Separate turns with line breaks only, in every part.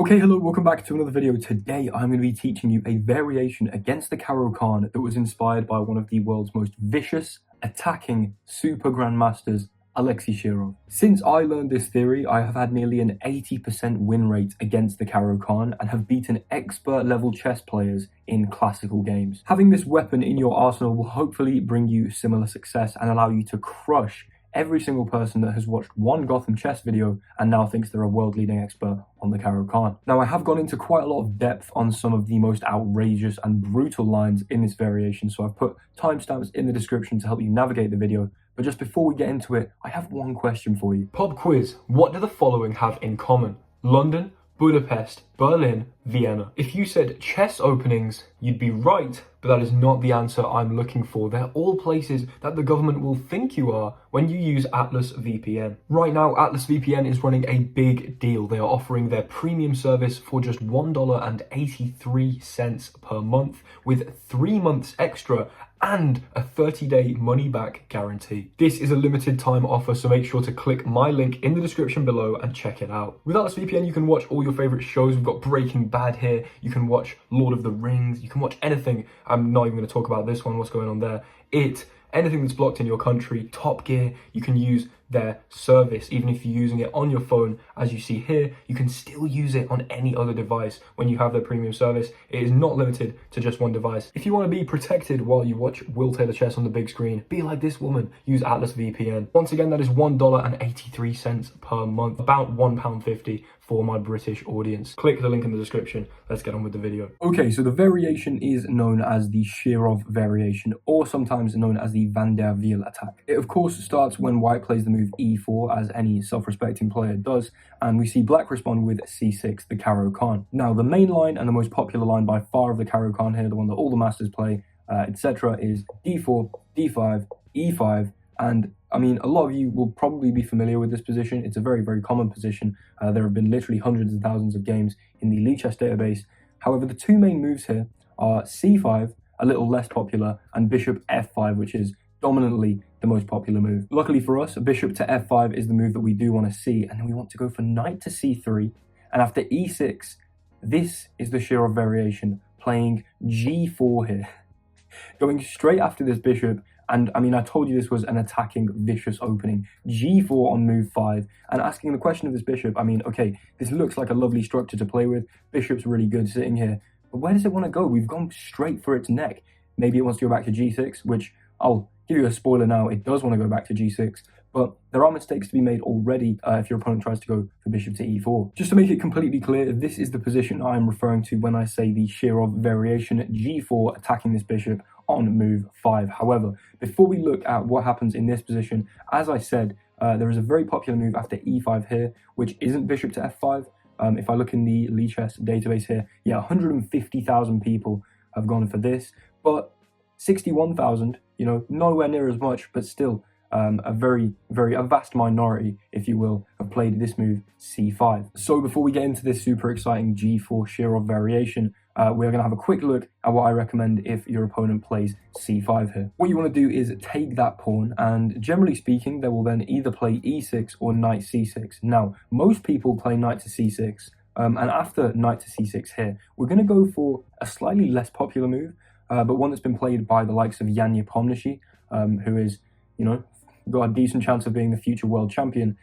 Okay, hello, welcome back to another video. Today I'm going to be teaching you a variation against the CARO KANN that was inspired by one of the world's most vicious, attacking super grandmasters, Alexei Shirov. Since I learned this theory, I have had nearly an 80% win rate against the CARO KANN and have beaten expert level chess players in classical games. Having this weapon in your arsenal will hopefully bring you similar success and allow you to crush every single person that has watched one Gotham chess video and now thinks they're a world-leading expert on the CARO KANN. Now, I have gone into quite a lot of depth on some of the most outrageous and brutal lines in this variation, so I've put timestamps in the description to help you navigate the video. But just before we get into it, I have one question for you. Pub quiz. What do the following have in common? London, Budapest, Berlin, Vienna. If you said chess openings, you'd be right, but that is not the answer I'm looking for. They're all places that the government will think you are when you use Atlas VPN. Right now, Atlas VPN is running a big deal. They are offering their premium service for just $1.83 per month with 3 months extra and a 30-day money-back guarantee. This is a limited time offer, so make sure to click my link in the description below and check it out. With Atlas VPN, you can watch all your favorite shows. We've got Breaking Bad here. You can watch Lord of the Rings. You can watch anything. I'm not even going to talk about this one, what's going on there. Anything that's blocked in your country, Top Gear, you can use their service. Even if you're using it on your phone, as you see here, you can still use it on any other device when you have their premium service. It is not limited to just one device. If you want to be protected while you watch Will Taylor Chess on the big screen, be like this woman, use Atlas VPN. Once again, that is $1.83 per month, about £1.50 for my British audience. Click the link in the description. Let's get on with the video. Okay, so the variation is known as the SHIROV Variation, or sometimes known as the Van der Wiel attack. It of course starts when white plays the move e4, as any self-respecting player does, and we see black respond with c6, the CARO KANN. Now, the main line and the most popular line by far of the CARO KANN here, the one that all the masters play, etc., is d4, d5, e5, and I mean, a lot of you will probably be familiar with this position. It's a very, very common position. There have been literally hundreds of thousands of games in the Lichess database. However, the two main moves here are c5, a little less popular, and bishop f5, which is dominantly the most popular move. Luckily for us, bishop to f5 is the move that we do want to see, and then we want to go for knight to c3, and after e6, this is the SHIROV variation, playing g4 here. Going straight after this bishop, and I mean, I told you this was an attacking, vicious opening. g4 on move 5, and asking the question of this bishop, I mean, okay, this looks like a lovely structure to play with. Bishop's really good sitting here, but where does it want to go? We've gone straight for its neck. Maybe it wants to go back to g6, which I'll give you a spoiler now, it does want to go back to g6, but there are mistakes to be made already if your opponent tries to go for bishop to e4. Just to make it completely clear, this is the position I am referring to when I say the SHIROV variation, g4 attacking this bishop on move 5. However, before we look at what happens in this position, as I said, there is a very popular move after e5 here, which isn't bishop to f5. If I look in the Lichess database here, yeah, 150,000 people have gone for this, but 61,000, you know, nowhere near as much, but still a vast minority, if you will, have played this move c5. So before we get into this super exciting g4 SHIROV variation, we're going to have a quick look at what I recommend if your opponent plays c5 here. What you want to do is take that pawn, and generally speaking, they will then either play e6 or knight c6. Now, most people play knight to c6, and after knight to c6 here, we're going to go for a slightly less popular move, but one that's been played by the likes of Jan Nepomniachtchi, who is, you know, got a decent chance of being the future world champion,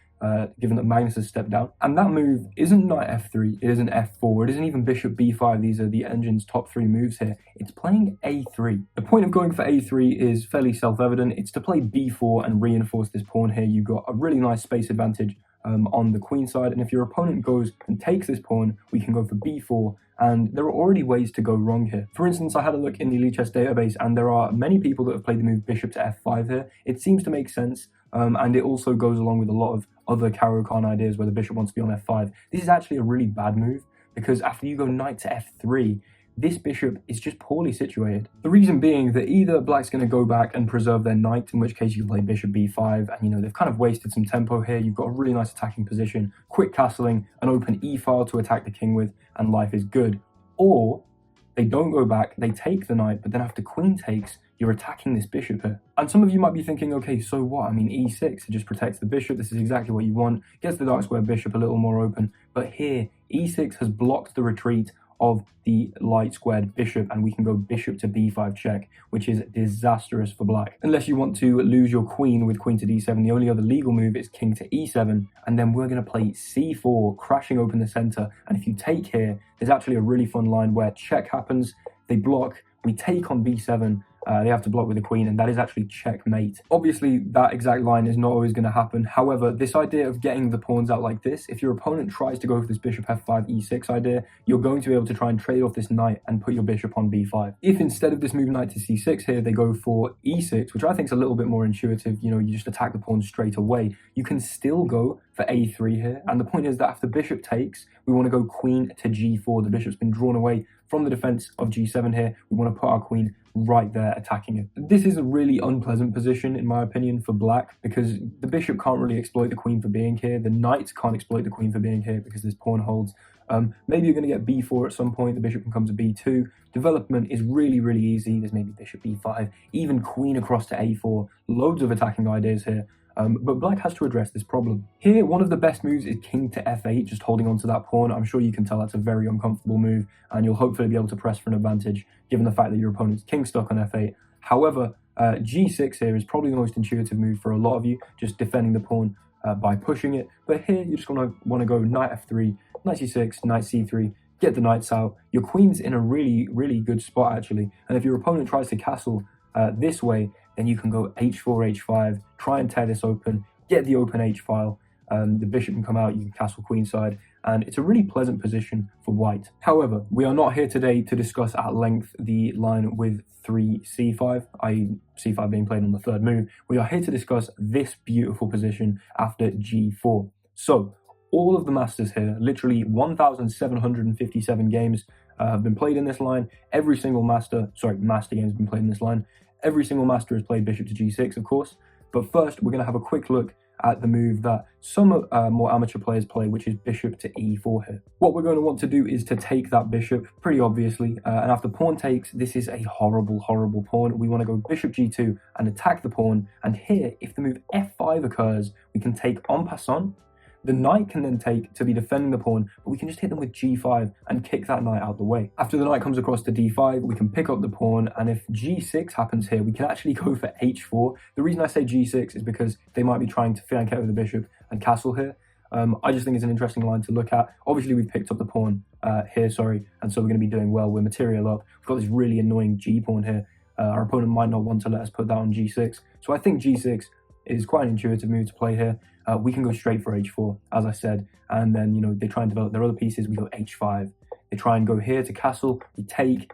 given that Magnus has stepped down. And that move isn't knight f3, it isn't f4, it isn't even bishop b5. These are the engine's top 3 moves here. It's playing a3. The point of going for a3 is fairly self-evident. It's to play b4 and reinforce this pawn here. You've got a really nice space advantage on the queen side, and if your opponent goes and takes this pawn, we can go for b4, and there are already ways to go wrong here. For instance, I had a look in the Lichess database, and there are many people that have played the move bishop to f5 here. It seems to make sense, and it also goes along with a lot of other CARO KANN ideas where the bishop wants to be on f5. This is actually a really bad move, because after you go knight to f3, this bishop is just poorly situated. The reason being that either black's going to go back and preserve their knight, in which case you can play bishop b5, and you know, they've kind of wasted some tempo here. You've got a really nice attacking position, quick castling, an open e-file to attack the king with, and life is good. Or they don't go back, they take the knight, but then after queen takes, you're attacking this bishop here. And some of you might be thinking, okay, so what? I mean, e6, it just protects the bishop. This is exactly what you want. Gets the dark square bishop a little more open. But here, e6 has blocked the retreat of the light squared bishop, and we can go bishop to b5 check, which is disastrous for black. Unless you want to lose your queen with queen to d7, the only other legal move is king to e7, and then we're going to play c4, crashing open the center. And if you take here, there's actually a really fun line where check happens, they block, we take on b7, they have to block with the queen, and that is actually checkmate. Obviously, that exact line is not always going to happen. However, this idea of getting the pawns out like this, if your opponent tries to go for this bishop f5, e6 idea, you're going to be able to try and trade off this knight and put your bishop on b5. If instead of this move knight to c6 here, they go for e6, which I think is a little bit more intuitive, you know, you just attack the pawn straight away, you can still go for a3 here. And the point is that after bishop takes, we want to go queen to g4. The bishop's been drawn away from the defense of g7 here. We want to put our queen right there attacking it. This is a really unpleasant position in my opinion for black, because the bishop can't really exploit the queen for being here. The knight can't exploit the queen for being here because this pawn holds. Maybe you're going to get b4 at some point. The bishop can come to b2. Development is really, really easy. There's maybe bishop b5, even queen across to a4. Loads of attacking ideas here. But black has to address this problem. Here, one of the best moves is king to f8, just holding on to that pawn. I'm sure you can tell that's a very uncomfortable move, and you'll hopefully be able to press for an advantage, given the fact that your opponent's king stuck on f8. However, g6 here is probably the most intuitive move for a lot of you, just defending the pawn by pushing it. But here, you're just going to want to go knight f3, knight c6, knight c3, get the knights out. Your queen's in a really, really good spot, actually. And if your opponent tries to castle this way, then you can go h4, h5, try and tear this open, get the open h-file, the bishop can come out, you can castle queenside, and it's a really pleasant position for white. However, we are not here today to discuss at length the line with 3c5, i.e. c5 being played on the third move. We are here to discuss this beautiful position after g4. So, all of the masters here, literally 1,757 games have been played in this line. Every single master game has been played in this line. Every single master has played bishop to g6, of course. But first, we're going to have a quick look at the move that some more amateur players play, which is bishop to e4 here. What we're going to want to do is to take that bishop, pretty obviously. And after pawn takes, this is a horrible, horrible pawn. We want to go bishop g2 and attack the pawn. And here, if the move f5 occurs, we can take en passant. The knight can then take to be defending the pawn, but we can just hit them with g5 and kick that knight out the way. After the knight comes across to d5, we can pick up the pawn, and if g6 happens here, we can actually go for h4. The reason I say g6 is because they might be trying to flank out with the bishop and castle here. I just think it's an interesting line to look at. Obviously, we've picked up the pawn here, and so we're going to be doing well. We're material up. We've got this really annoying g pawn here. Our opponent might not want to let us put that on g6, so I think g6 is quite an intuitive move to play here. We can go straight for h4, as I said, and then, you know, they try and develop their other pieces. We go h5. They try and go here to castle. We take,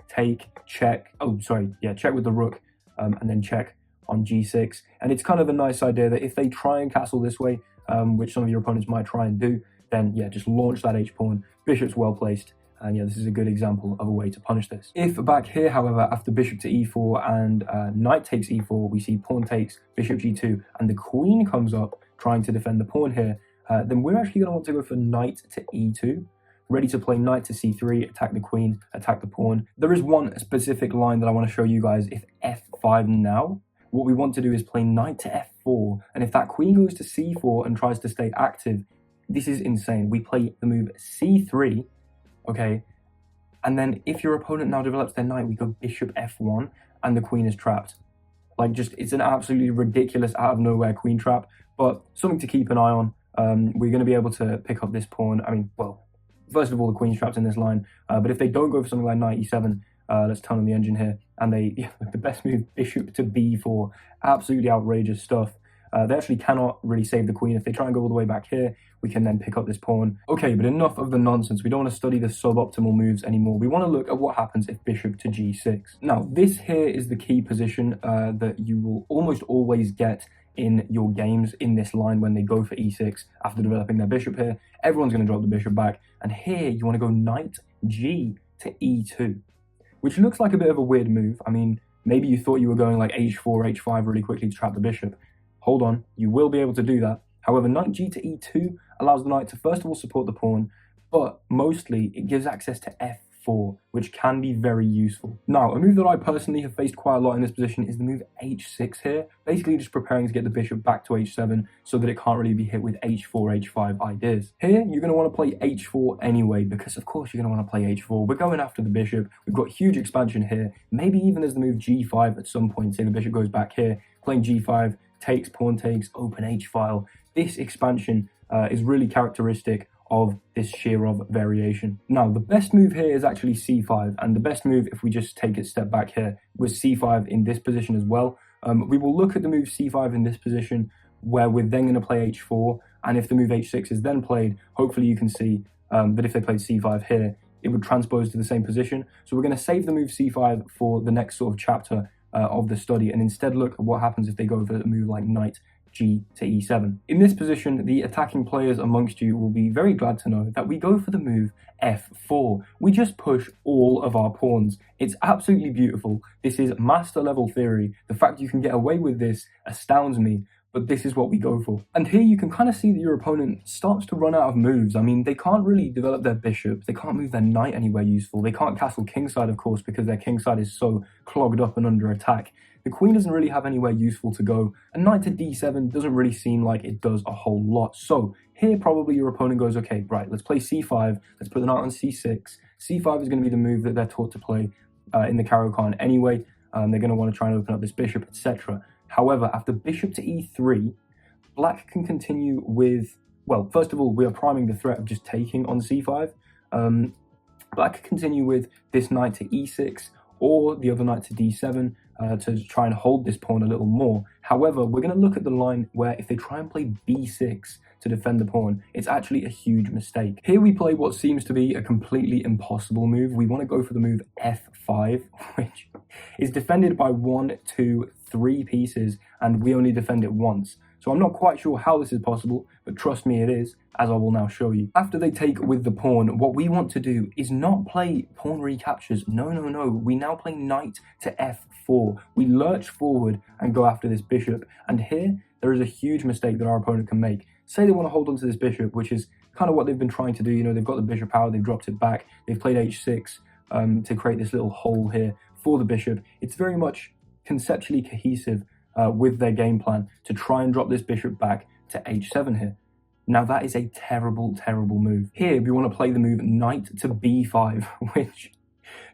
check. Oh, sorry, yeah, check with the rook, and then check on g6. And it's kind of a nice idea that if they try and castle this way, which some of your opponents might try and do, then, yeah, just launch that h-pawn. Bishop's well placed. And yeah, this is a good example of a way to punish this. If back here, however, after bishop to e4 and knight takes e4, we see pawn takes, bishop g2, and the queen comes up trying to defend the pawn here, then we're actually going to want to go for knight to e2, ready to play knight to c3, attack the queen, attack the pawn. There is one specific line that I want to show you guys. If f5 now, what we want to do is play knight to f4, and if that queen goes to c4 and tries to stay active, this is insane. We play the move c3, okay, and then if your opponent now develops their knight, we go bishop f1 and the queen is trapped. Like, just, it's an absolutely ridiculous out of nowhere queen trap, but something to keep an eye on. We're going to be able to pick up this pawn. I mean, well, first of all, the queen's trapped in this line, but if they don't go for something like knight e7, let's turn on the engine here, and the best move, bishop to b4, absolutely outrageous stuff. They actually cannot really save the queen. If they try and go all the way back here, we can then pick up this pawn. Okay, but enough of the nonsense. We don't want to study the suboptimal moves anymore. We want to look at what happens if bishop to g6. Now, this here is the key position that you will almost always get in your games in this line when they go for e6 after developing their bishop here. Everyone's going to drop the bishop back. And here, you want to go knight g to e2, which looks like a bit of a weird move. I mean, maybe you thought you were going like h4, h5 really quickly to trap the bishop. Hold on, you will be able to do that. However, knight g to e2 allows the knight to first of all support the pawn, but mostly it gives access to f4, which can be very useful. Now, a move that I personally have faced quite a lot in this position is the move h6 here, basically just preparing to get the bishop back to h7 so that it can't really be hit with h4, h5 ideas. Here, you're going to want to play h4 anyway, because of course you're going to want to play h4. We're going after the bishop. We've got huge expansion here. Maybe even there's the move g5 at some point. Say the bishop goes back here, playing g5, takes, pawn takes, open h-file. This expansion is really characteristic of this SHIROV variation. Now, the best move here is actually c5, and the best move, if we just take a step back here, was c5 in this position as well. We will look at the move c5 in this position, where we're then going to play h4, and if the move h6 is then played, hopefully you can see that if they played c5 here, it would transpose to the same position. So we're going to save the move c5 for the next sort of chapter of the study, and instead look at what happens if they go for a move like knight g to e7. In this position, the attacking players amongst you will be very glad to know that we go for the move f4. We just push all of our pawns. It's absolutely beautiful. This is master level theory. The fact you can get away with this astounds me, but this is what we go for. And here you can kind of see that your opponent starts to run out of moves. I mean, they can't really develop their bishop. They can't move their knight anywhere useful. They can't castle kingside, of course, because their kingside is so clogged up and under attack. The queen doesn't really have anywhere useful to go, and knight to d7 doesn't really seem like it does a whole lot. So here probably your opponent goes, okay, right, let's play c5, let's put the knight on c6. c5 is going to be the move that they're taught to play in the CARO KANN anyway. They're going to want to try and open up this bishop, etc. However, after bishop to e3, black can continue with, well, first of all, we are priming the threat of just taking on c5. Black can continue with this knight to e6, or the other knight to d7, to try and hold this pawn a little more. However, we're going to look at the line where if they try and play b6 to defend the pawn, it's actually a huge mistake. Here we play what seems to be a completely impossible move. We want to go for the move f5, which is defended by 1, 2, 3 pieces, and we only defend it once. So I'm not quite sure how this is possible, but trust me it is, as I will now show you. After they take with the pawn, what we want to do is not play pawn recaptures. No, no, no. We now play knight to f4. We lurch forward and go after this bishop. And here, there is a huge mistake that our opponent can make. Say they want to hold on to this bishop, which is kind of what they've been trying to do. You know, they've got the bishop out, they've dropped it back, they've played h6 to create this little hole here for the bishop. It's very much conceptually cohesive with their game plan to try and drop this bishop back to h7 here. Now that is a terrible, terrible move. Here we want to play the move knight to b5, which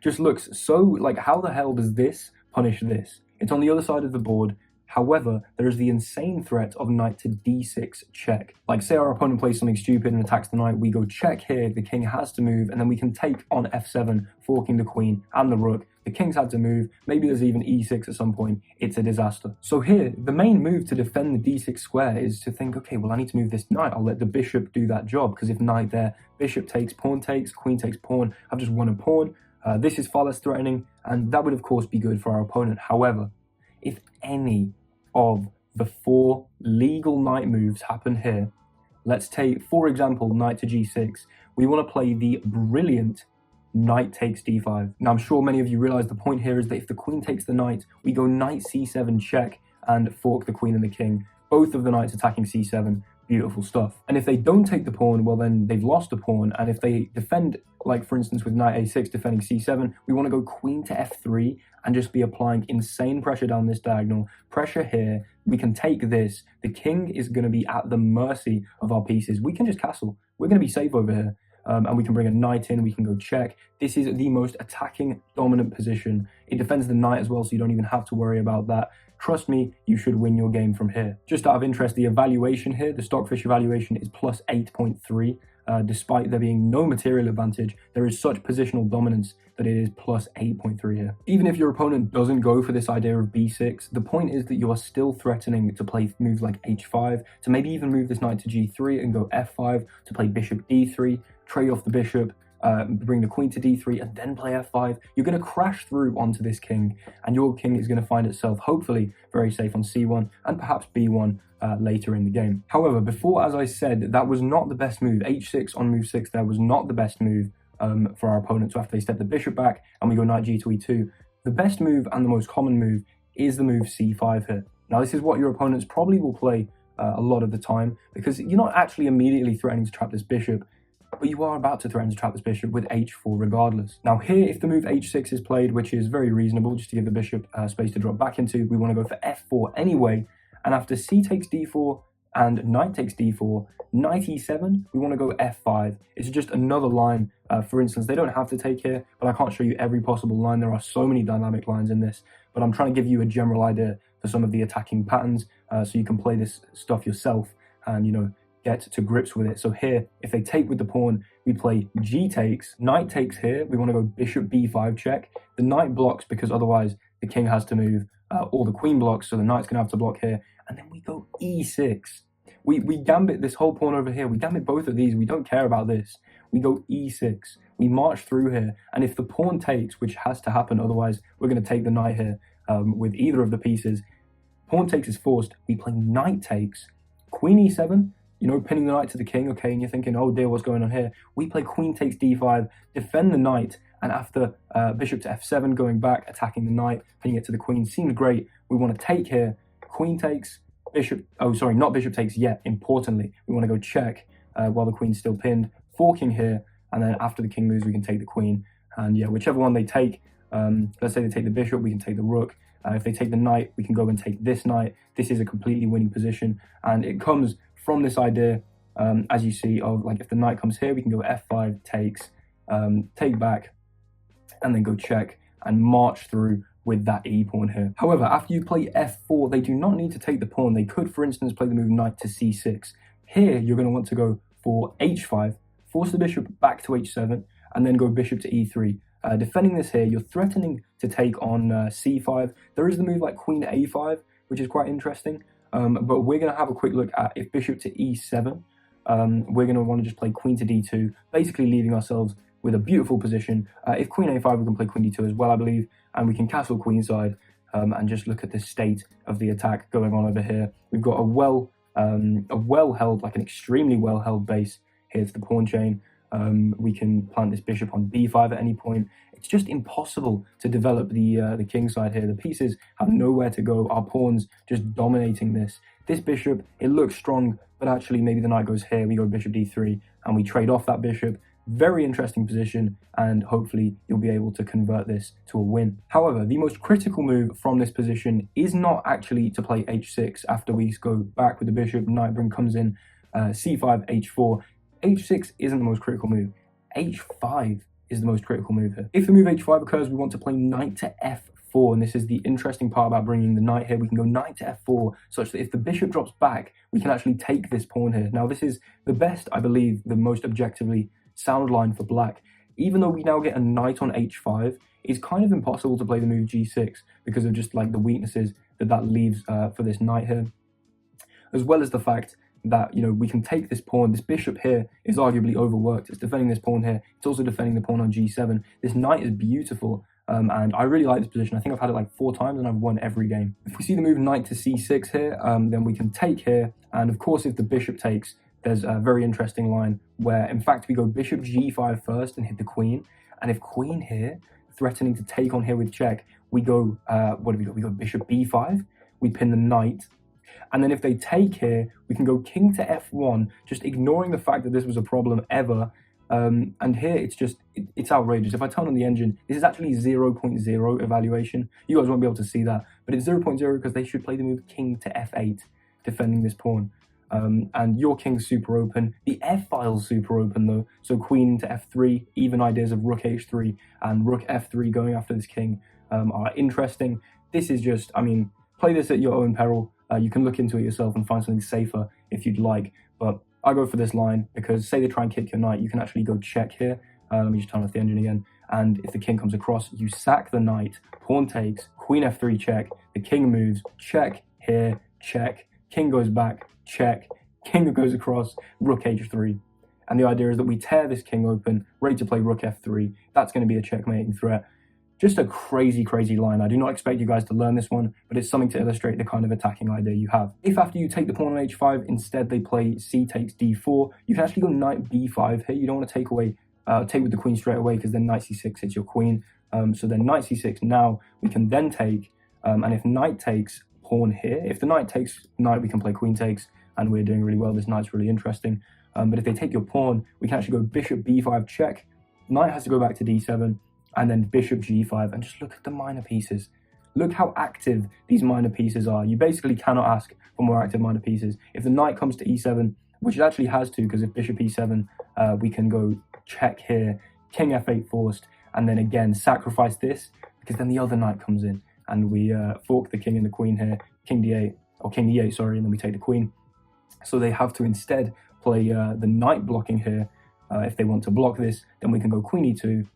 just looks so like, how the hell does this punish this? It's on the other side of the board. However, there is the insane threat of knight to d6 check. Like, say our opponent plays something stupid and attacks the knight, we go check here, the king has to move, and then we can take on f7, forking the queen and the rook. The king's had to move, maybe there's even e6 at some point. It's a disaster. So here, the main move to defend the d6 square is to think, okay, well, I need to move this knight. I'll let the bishop do that job, because if knight there, bishop takes, pawn takes, queen takes pawn, I've just won a pawn. This is far less threatening, and that would, of course, be good for our opponent. However, if any of the 4 legal knight moves happen here, let's take, for example, knight to g6, we want to play the brilliant knight takes d5. Now, I'm sure many of you realize the point here is that if the queen takes the knight, we go knight c7 check and fork the queen and the king. Both of the knights attacking c7, beautiful stuff. And if they don't take the pawn, well, then they've lost a pawn. And if they defend, like for instance with knight a6 defending c7, we want to go queen to f3 and just be applying insane pressure down this diagonal. Pressure here, we can take this. The king is going to be at the mercy of our pieces. We can just castle. We're going to be safe over here. And we can bring a knight in, we can go check. This is the most attacking dominant position. It defends the knight as well, so you don't even have to worry about that. Trust me, you should win your game from here. Just out of interest, the evaluation here, the Stockfish evaluation is plus 8.3. Despite there being no material advantage, there is such positional dominance that it is plus 8.3 here. Even if your opponent doesn't go for this idea of b6, the point is that you are still threatening to play moves like h5, to maybe even move this knight to g3 and go f5, to play bishop d3, trade off the bishop, bring the queen to d3 and then play f5. You're going to crash through onto this king, and your king is going to find itself hopefully very safe on c1 and perhaps b1 later in the game. However, before, as I said, that was not the best move. h6 on move 6 there was not the best move for our opponent. So after they step the bishop back and we go knight g to e2, the best move and the most common move is the move c5 here. Now this is what your opponents probably will play a lot of the time, because you're not actually immediately threatening to trap this bishop, but but you are about to threaten to trap this bishop with h4 regardless. Now here, if the move h6 is played, which is very reasonable, just to give the bishop space to drop back into, we want to go for f4 anyway, and after c takes d4 and knight takes d4, knight e7, we want to go f5. It's just another line. For instance, they don't have to take here, but I can't show you every possible line. There are so many dynamic lines in this, but I'm trying to give you a general idea for some of the attacking patterns, so you can play this stuff yourself and, you know, get to grips with it. So here, if they take with the pawn, we play g takes, knight takes here, we want to go bishop b5 check. The knight blocks because otherwise the king has to move, or the queen blocks, so the knight's going to have to block here, and then we go e6. We gambit this whole pawn over here, we gambit both of these, we don't care about this. We go e6, we march through here, and if the pawn takes, which has to happen, otherwise we're going to take the knight here with either of the pieces, pawn takes is forced, we play knight takes, queen e7, you know, pinning the knight to the king, okay, and you're thinking, oh dear, what's going on here? We play queen takes d5, defend the knight, and after bishop to f7, going back, attacking the knight, pinning it to the queen, seems great. We want to take here, queen takes, bishop, oh sorry, not bishop takes yet, importantly, we want to go check while the queen's still pinned, forking here, and then after the king moves, we can take the queen, and yeah, whichever one they take, let's say they take the bishop, we can take the rook. If they take the knight, we can go and take this knight. This is a completely winning position, and it comes from this idea, as you see, of like if the knight comes here, we can go f5 takes, take back, and then go check and march through with that e pawn here. However, after you play f4, they do not need to take the pawn. They could, for instance, play the move knight to c6. Here, you're going to want to go for h5, force the bishop back to h7, and then go bishop to e3. Defending this here, you're threatening to take on c5. There is the move like queen to a5, which is quite interesting. But we're going to have a quick look at if bishop to e7, we're going to want to just play queen to d2, basically leaving ourselves with a beautiful position. If queen a5, we can play queen d2 as well, I believe, and we can castle queenside and just look at the state of the attack going on over here. We've got a well-held, like an extremely well-held base here to the pawn chain. We can plant this bishop on b5 at any point. It's just impossible to develop the king side here. The pieces have nowhere to go. Our pawns just dominating this. This bishop, it looks strong, but actually maybe the knight goes here. We go bishop d3, and we trade off that bishop. Very interesting position, and hopefully you'll be able to convert this to a win. However, the most critical move from this position is not actually to play h6 after we go back with the bishop. Knight bring comes in, c5, h4. h6 isn't the most critical move. h5 is the most critical move here. If the move h5 occurs, we want to play knight to f4, and this is the interesting part about bringing the knight here. We can go knight to f4, such that if the bishop drops back, we can actually take this pawn here. Now, this is the best, I believe, the most objectively sound line for black. Even though we now get a knight on h5, it's kind of impossible to play the move g6 because of just like the weaknesses that leaves for this knight here, as well as the fact that, you know, we can take this pawn. This bishop here is arguably overworked. It's defending this pawn here. It's also defending the pawn on g7. This knight is beautiful, and I really like this position. I think I've had it like 4 times and I've won every game. If we see the move knight to c6 here, then we can take here, and of course if the bishop takes, there's a very interesting line where, in fact, we go bishop g5 first and hit the queen, and if queen here, threatening to take on here with check, we go, what do we go? We go bishop b5, we pin the knight, and then if they take here, we can go king to f1, just ignoring the fact that this was a problem ever. And here it's outrageous. If I turn on the engine, this is actually 0.0 evaluation. You guys won't be able to see that, but it's 0.0 because they should play the move king to f8, defending this pawn. And your king's super open. The f-file's super open though, so queen to f3, even ideas of rook h3 and rook f3 going after this king are interesting. This is just, I mean, play this at your own peril. You can look into it yourself and find something safer if you'd like, but I go for this line because say they try and kick your knight, you can actually go check here. Let me just turn off the engine again, and if the king comes across, you sack the knight, pawn takes, queen f3 check, the king moves, check here, check, king goes back, check, king goes across, rook h3. And the idea is that we tear this king open, ready to play rook f3. That's going to be a checkmating threat. Just a crazy, crazy line. I do not expect you guys to learn this one, but it's something to illustrate the kind of attacking idea you have. If after you take the pawn on h5, instead they play c takes d4, you can actually go knight b5 here. You don't want to take with the queen straight away because then knight c6 hits your queen. So then knight c6 now, we can then take, and if knight takes, pawn here. If the knight takes knight, we can play queen takes, and we're doing really well. This knight's really interesting. But if they take your pawn, we can actually go bishop b5 check, knight has to go back to d7, and then bishop g5. And just look at the minor pieces. Look how active these minor pieces are. You basically cannot ask for more active minor pieces. If the knight comes to e7, which it actually has to, because if bishop e7, we can go check here, king f8 forced, and then again sacrifice this, because then the other knight comes in, and we fork the king and the queen here, king d8, or king e8, sorry, and then we take the queen. So they have to instead play the knight blocking here. If they want to block this, then we can go queen e2,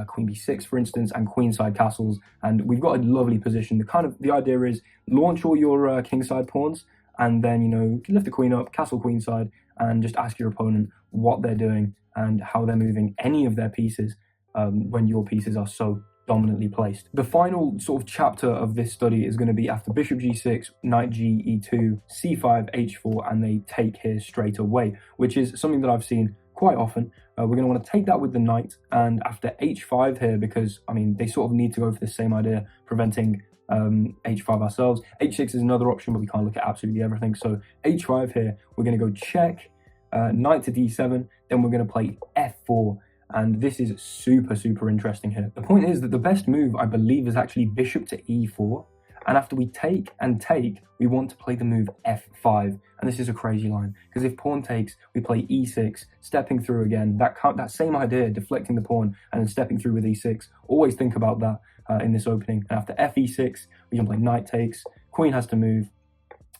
queen b6 for instance, and queenside castles, and we've got a lovely position. The idea is launch all your kingside pawns, and then, you know, lift the queen up, castle queenside, and just ask your opponent what they're doing and how they're moving any of their pieces when your pieces are so dominantly placed. The final sort of chapter of this study is going to be after bishop g6, knight g e2, c5, h4, and they take here straight away, which is something that I've seen quite often. We're going to want to take that with the knight, and after h5 here, because I mean they sort of need to go for the same idea, preventing h5 ourselves. h6 is another option, but we can't look at absolutely everything. So h5 here, we're going to go check, knight to d7, then we're going to play f4, and this is super interesting here. The point is that the best move, I believe, is actually bishop to e4, and after we take and take, we want to play the move f5, and this is a crazy line, because if pawn takes, we play e6, stepping through again, that same idea, deflecting the pawn and then stepping through with e6. Always think about that in this opening. And after fe6, we can play knight takes, queen has to move,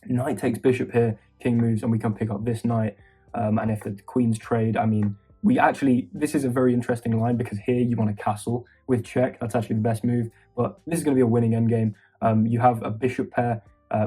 knight takes bishop here, king moves, and we can pick up this knight, and if the queens trade, I mean, this is a very interesting line, because here you want to castle with check. That's actually the best move, but this is going to be a winning endgame. You have a bishop pair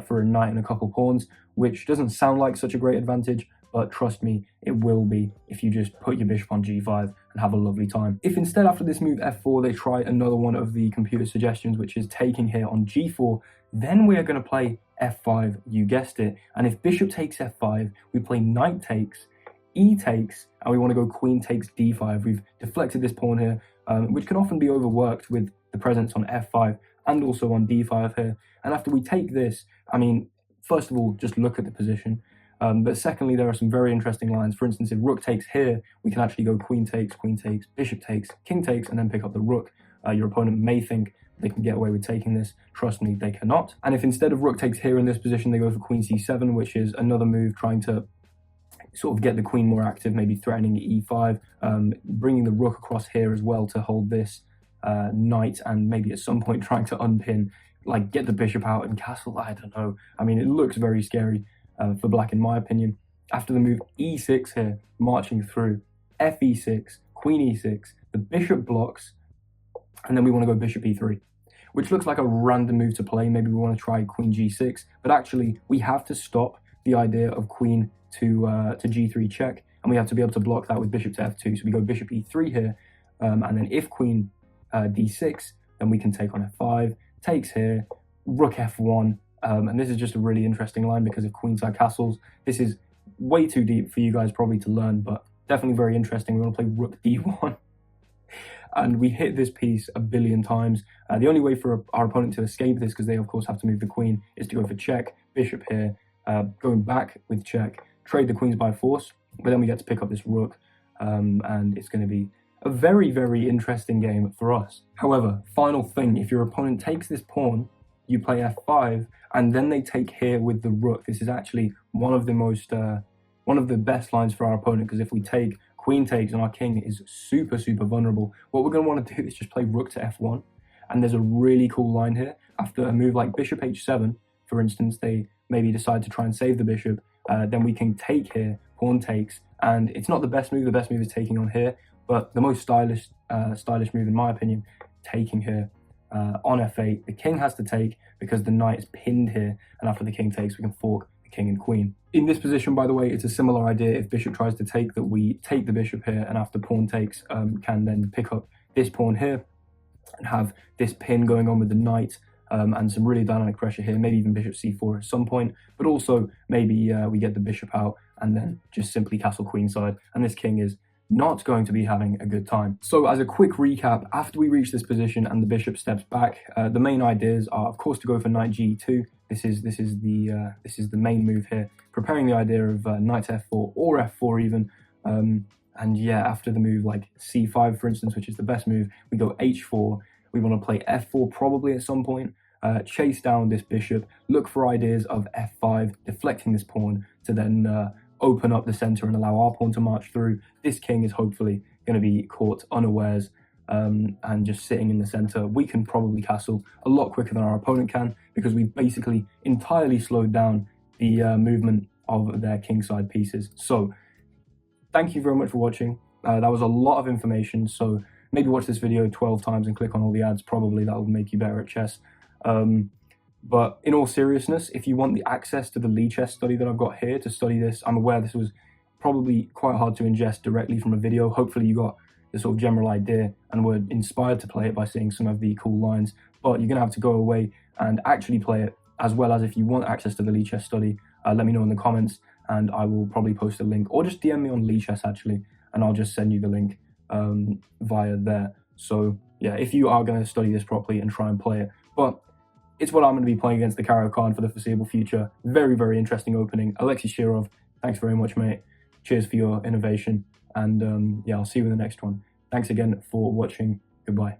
for a knight and a couple pawns, which doesn't sound like such a great advantage, but trust me, it will be if you just put your bishop on g5 and have a lovely time. If instead after this move f4, they try another one of the computer suggestions, which is taking here on g4, then we are going to play f5, you guessed it. And if bishop takes f5, we play knight takes, e takes, and we want to go queen takes d5. We've deflected this pawn here, which can often be overworked with the presence on f5 and also on d5 here. And after we take this, I mean, first of all, just look at the position. But secondly, there are some very interesting lines. For instance, if rook takes here, we can actually go queen takes, bishop takes, king takes, and then pick up the rook. Your opponent may think they can get away with taking this. Trust me, they cannot. And if instead of rook takes here in this position, they go for queen c7, which is another move trying to sort of get the queen more active, maybe threatening e5, bringing the rook across here as well to hold this knight, and maybe at some point trying to unpin, like get the bishop out and castle. I don't know. I mean, it looks very scary for black in my opinion. After the move e6 here, marching through, fe6, queen e6, the bishop blocks, and then we want to go bishop e3, which looks like a random move to play. Maybe we want to try queen g6, but actually we have to stop the idea of queen to g3 check, and we have to be able to block that with bishop to f2. So we go bishop e3 here, and then if queen d6, then we can take on f5, takes here, rook f1, and this is just a really interesting line because of queenside castles. This is way too deep for you guys probably to learn, but definitely very interesting. We want to play rook d1, and we hit this piece a billion times. The only way for our opponent to escape this, because they of course have to move the queen, is to go for check, bishop here, going back with check, trade the queens by force, but then we get to pick up this rook, and it's going to be a very interesting game for us. However, final thing, if your opponent takes this pawn, you play f5, and then they take here with the rook. This is actually one of the best lines for our opponent, because if we take, queen takes, and our king is super vulnerable, what we're going to want to do is just play rook to f1. And there's a really cool line here. After a move like bishop h7, for instance, they maybe decide to try and save the bishop, then we can take here, pawn takes, and it's not the best move. The best move is taking on here, but the most stylish move in my opinion, taking here on f8. The king has to take because the knight is pinned here, and after the king takes, we can fork the king and queen. In this position, by the way, it's a similar idea. If bishop tries to take, that we take the bishop here, and after pawn takes, can then pick up this pawn here and have this pin going on with the knight, and some really dynamic pressure here, maybe even bishop c4 at some point, but also maybe we get the bishop out and then just simply castle queenside, and this king is not going to be having a good time. So as a quick recap, after we reach this position and the bishop steps back, the main ideas are of course to go for knight g2, this is the main move here, preparing the idea of knight to f4 or f4 even. And yeah, after the move like c5, for instance, which is the best move, we go h4. We want to play f4 probably at some point, chase down this bishop, look for ideas of f5, deflecting this pawn to then open up the center and allow our pawn to march through. This king is hopefully going to be caught unawares and just sitting in the center. We can probably castle a lot quicker than our opponent can, because we've basically entirely slowed down the movement of their kingside pieces. So thank you very much for watching. That was a lot of information, so maybe watch this video 12 times and click on all the ads. Probably that will make you better at chess. But in all seriousness, if you want the access to the Lee chess study that I've got here to study this, I'm aware this was probably quite hard to ingest directly from a video. Hopefully you got the sort of general idea and were inspired to play it by seeing some of the cool lines. But you're going to have to go away and actually play it, as well as if you want access to the Lee chess study, let me know in the comments, and I will probably post a link, or just DM me on Lee chess actually, and I'll just send you the link via there. So yeah, if you are going to study this properly and try and play it. But it's what I'm going to be playing against the CARO KANN for the foreseeable future. Very, very interesting opening. Alexei SHIROV, thanks very much, mate. Cheers for your innovation. And yeah, I'll see you in the next one. Thanks again for watching. Goodbye.